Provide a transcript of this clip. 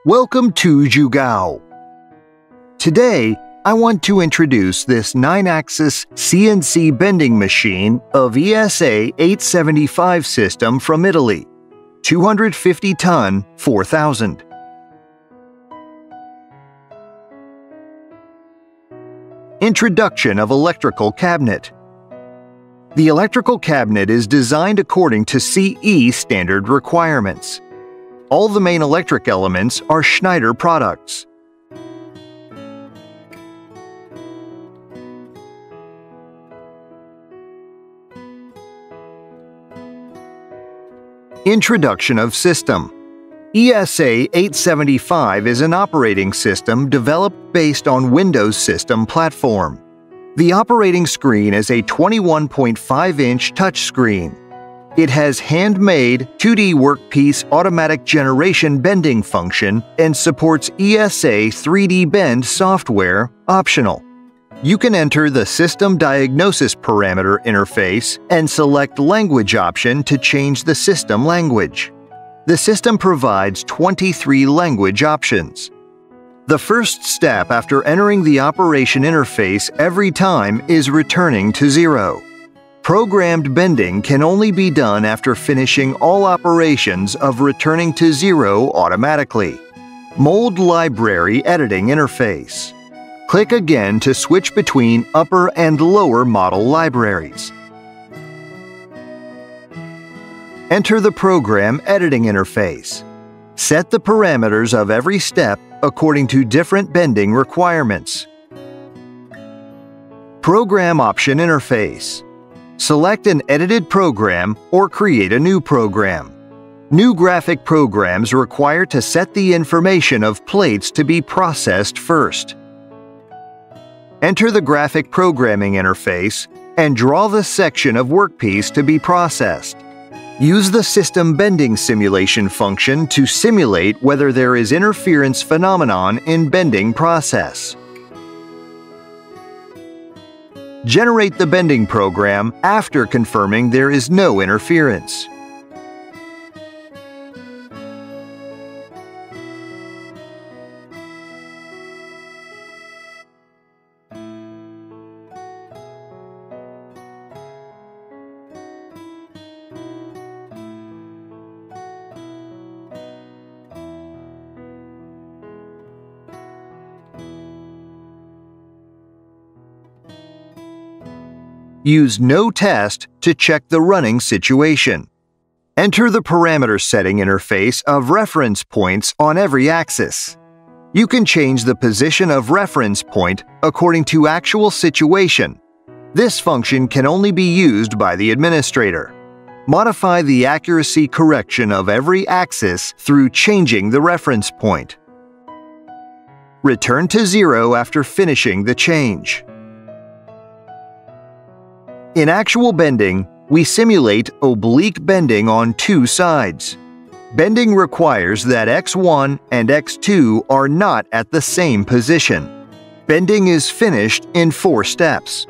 Welcome to JUGAO. Today, I want to introduce this 9-axis CNC bending machine of ESA 875 system from Italy, 250 ton 4000. Introduction of electrical cabinet. The electrical cabinet is designed according to CE standard requirements. All the main electric elements are Schneider products. Introduction of system. ESA 875 is an operating system developed based on Windows system platform. The operating screen is a 21.5-inch touchscreen. It has handmade 2D workpiece automatic generation bending function and supports ESA 3D Bend software, optional. You can enter the System Diagnosis Parameter interface and select Language option to change the system language. The system provides 23 language options. The first step after entering the operation interface every time is returning to 0. Programmed bending can only be done after finishing all operations of returning to 0 automatically. Mold Library Editing Interface. Click again to switch between upper and lower model libraries. Enter the Program Editing Interface. Set the parameters of every step according to different bending requirements. Program Option Interface. Select an edited program or create a new program. New graphic programs require to set the information of plates to be processed first. Enter the graphic programming interface and draw the section of workpiece to be processed. Use the system bending simulation function to simulate whether there is interference phenomenon in bending process. Generate the bending program after confirming there is no interference. Use No Test to check the running situation. Enter the parameter setting interface of reference points on every axis. You can change the position of reference point according to actual situation. This function can only be used by the administrator. Modify the accuracy correction of every axis through changing the reference point. Return to 0 after finishing the change. In actual bending, we simulate oblique bending on two sides. Bending requires that X1 and X2 are not at the same position. Bending is finished in 4 steps.